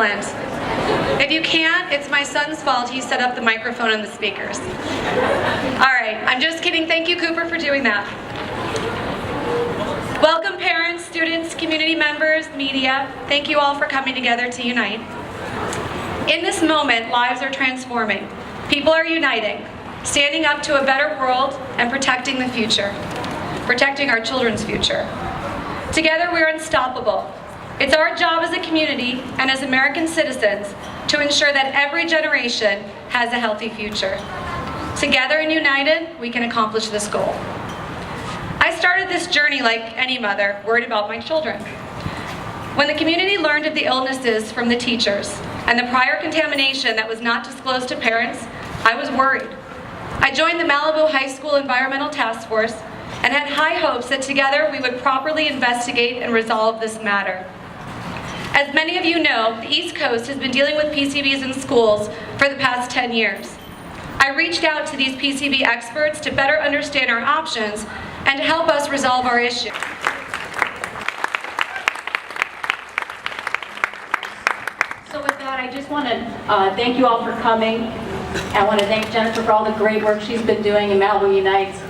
Excellent. If you can't, it's my son's fault. He set up the microphone and the speakers. All right, I'm just kidding. Thank you, Cooper, for doing that. Welcome, parents, students, community members, media. Thank you all for coming together to unite. In this moment, lives are transforming. People are uniting, standing up to a better world and protecting the future, protecting our children's future. Together, we're unstoppable. It's our job as a community and as American citizens to ensure that every generation has a healthy future. Together and united, we can accomplish this goal. I started this journey like any mother, worried about my children. When the community learned of the illnesses from the teachers and the prior contamination that was not disclosed to parents, I was worried. I joined the Malibu High School Environmental Task Force and had high hopes that together we would properly investigate and resolve this matter. As many of you know, the East Coast has been dealing with PCBs in schools for the past 10 years. I reached out to these PCB experts to better understand our options and to help us resolve our issue. So with that, I just want to thank you all for coming. I want to thank Jennifer for all the great work she's been doing in Malibu Unites.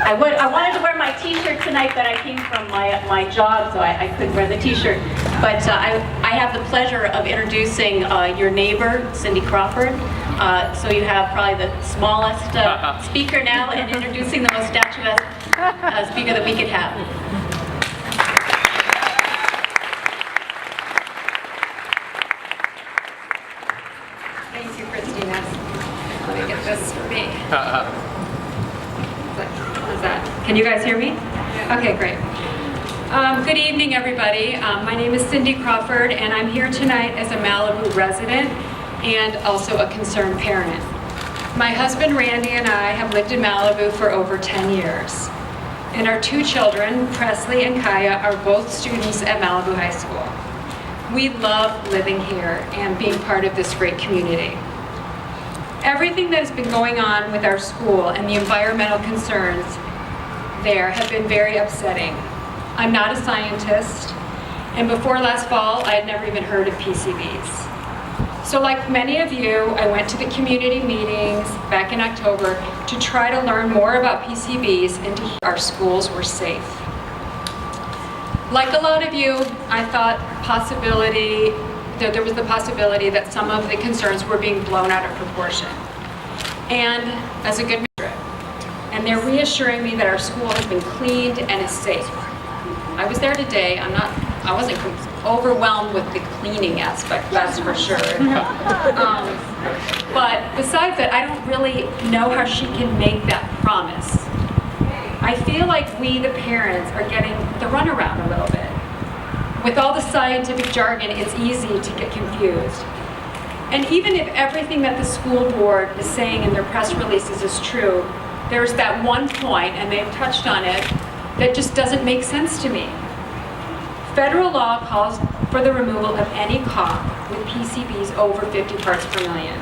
I wanted to wear my t-shirt tonight, but I came from my job, so I couldn't wear the t-shirt. But I have the pleasure of introducing your neighbor, Cindy Crawford. So you have probably the smallest speaker now, and introducing the most statuesque speaker that we could have. Thank you, Christina. Let me get this for me. How's that? Can you guys hear me? Okay, great. Good evening, everybody. My name is Cindy Crawford, and I'm here tonight as a Malibu resident and also a concerned parent. My husband, Randy, and I have lived in Malibu for over 10 years. And our two children, Presley and Kaya, are both students at Malibu High School. We love living here and being part of this great community. Everything that has been going on with our school and the environmental concerns there have been very upsetting. I'm not a scientist, and before last fall, I had never even heard of PCBs. So like many of you, I went to the community meetings back in October to try to learn more about PCBs and to hear our schools were safe. Like a lot of you, I thought there was the possibility that some of the concerns were being blown out of proportion. And as a good measure, and they're reassuring me that our school has been cleaned and is safe. I was there today. I wasn't overwhelmed with the cleaning aspect, that's for sure. But besides that, I don't really know how she can make that promise. I feel like we, the parents, are getting the runaround a little bit. With all the scientific jargon, it's easy to get confused. And even if everything that the school board is saying in their press releases is true, there's that one point, and they've touched on it, that just doesn't make sense to me. Federal law calls for the removal of any caulk with PCBs over 50 parts per million.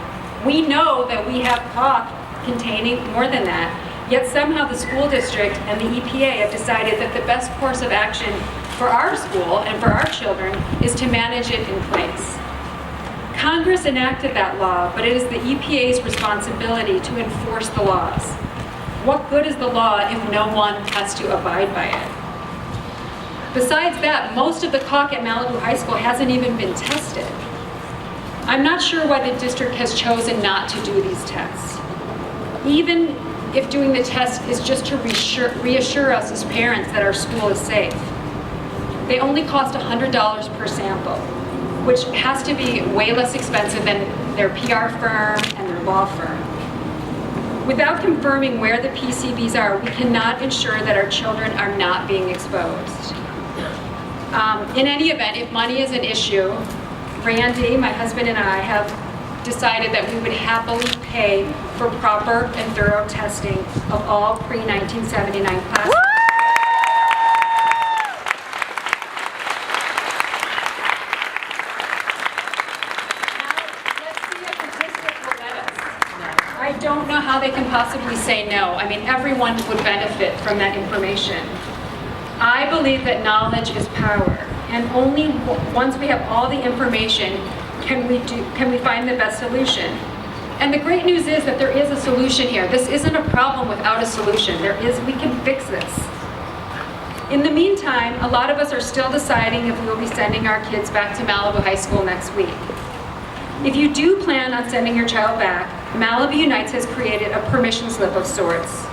We know that we have caulk containing more than that, yet somehow the school district and the EPA have decided that the best course of action for our school and for our children is to manage it in place. Congress enacted that law, but it is the EPA's responsibility to enforce the laws. What good is the law if no one has to abide by it? Besides that, most of the caulk at Malibu High School hasn't even been tested. I'm not sure why the district has chosen not to do these tests. Even if doing the test is just to reassure us as parents that our school is safe. They only cost $100 per sample, which has to be way less expensive than their PR firm and their law firm. Without confirming where the PCBs are, we cannot ensure that our children are not being exposed. In any event, if money is an issue, Randy, my husband, and I have decided that we would happily pay for proper and thorough testing of all pre-1979 classes. I don't know how they can possibly say no. I mean, everyone would benefit from that information. I believe that knowledge is power, and only once we have all the information can we find the best solution? And the great news is that there is a solution here. This isn't a problem without a solution. We can fix this. In the meantime, a lot of us are still deciding if we will be sending our kids back to Malibu High School next week. If you do plan on sending your child back, Malibu Unites has created a permission slip of sorts.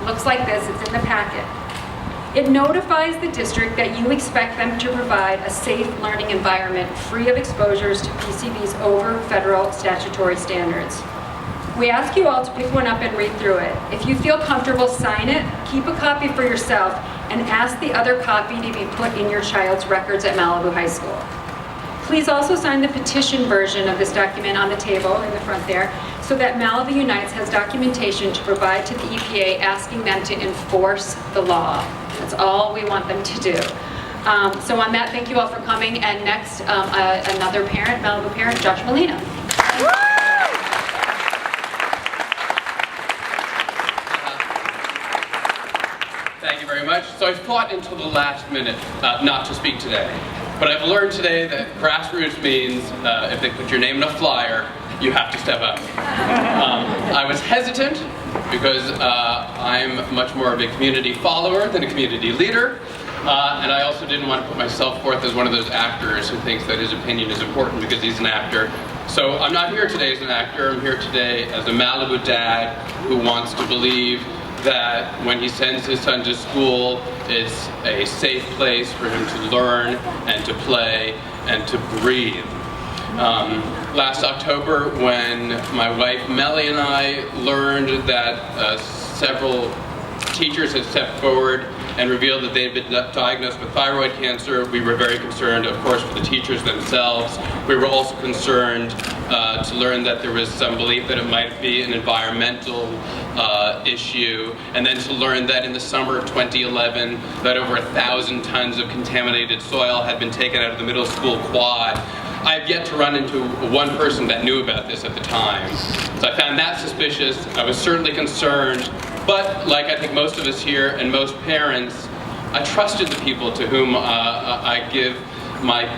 Looks like this, it's in the packet. It notifies the district that you expect them to provide a safe learning environment free of exposures to PCBs over federal statutory standards. We ask you all to pick one up and read through it. If you feel comfortable, sign it, keep a copy for yourself, and ask the other copy to be put in your child's records at Malibu High School. Please also sign the petition version of this document on the table in the front there, so that Malibu Unites has documentation to provide to the EPA asking them to enforce the law. That's all we want them to do. So on that, thank you all for coming. And next, another parent, Malibu parent, Josh Molina. Thank you very much. So I fought until the last minute not to speak today. But I've learned today that grassroots means if they put your name in a flyer, you have to step up. I was hesitant because I'm much more of a community follower than a community leader. And I also didn't want to put myself forth as one of those actors who thinks that his opinion is important because he's an actor. So I'm not here today as an actor. I'm here today as a Malibu dad who wants to believe that when he sends his son to school, it's a safe place for him to learn and to play and to breathe. Last October, when my wife Melly and I learned that several teachers had stepped forward and revealed that they had been diagnosed with thyroid cancer, we were very concerned, of course, for the teachers themselves. We were also concerned to learn that there was some belief that it might be an environmental issue, and then to learn that in the summer of 2011 that over 1,000 tons of contaminated soil had been taken out of the middle school quad. I have yet to run into one person that knew about this at the time. So I found that suspicious. I was certainly concerned, but like I think most of us here and most parents, I trusted the people to whom I give my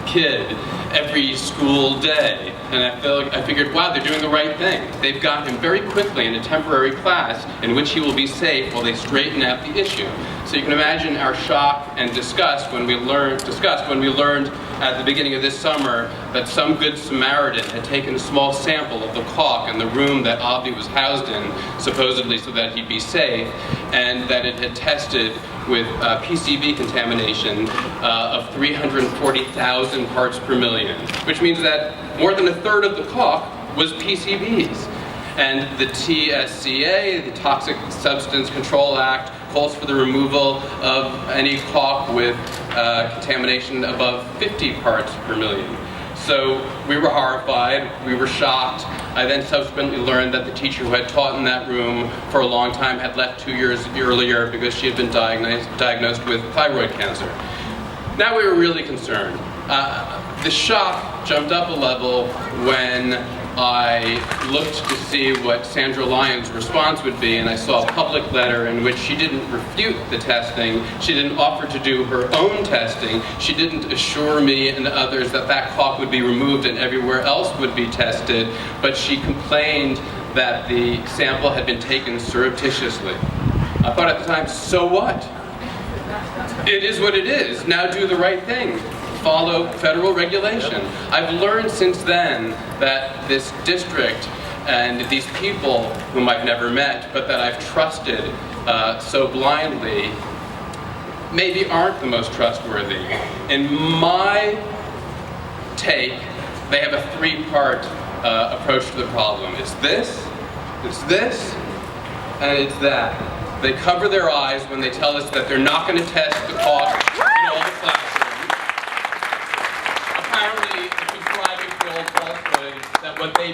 kid every school day. And I figured, wow, they're doing the right thing. They've got him very quickly in a temporary class in which he will be safe while they straighten out the issue. So you can imagine our shock and disgust when we learned at the beginning of this summer that some good Samaritan had taken a small sample of the caulk in the room that Avi was housed in, supposedly so that he'd be safe, and that it had tested with PCB contamination of 340,000 parts per million, which means that more than a third of the caulk was PCBs. And the TSCA, the Toxic Substance Control Act, calls for the removal of any caulk with contamination above 50 parts per million. So we were horrified, we were shocked. I then subsequently learned that the teacher who had taught in that room for a long time had left 2 years earlier because she had been diagnosed with thyroid cancer. Now we were really concerned. The shock jumped up a level when I looked to see what Sandra Lyons' response would be, and I saw a public letter in which she didn't refute the testing, she didn't offer to do her own testing, she didn't assure me and others that that caulk would be removed and everywhere else would be tested, but she complained that the sample had been taken surreptitiously. I thought at the time, so what? It is what it is. Now do the right thing. Follow federal regulation. I've learned since then that this district and these people whom I've never met, but that I've trusted so blindly, maybe aren't the most trustworthy. In my take, they have a three-part approach to the problem. It's this, and it's that. They cover their eyes when they tell us that they're not going to test the caulk in all the classrooms. Apparently, subscribing to the old falsehood that what they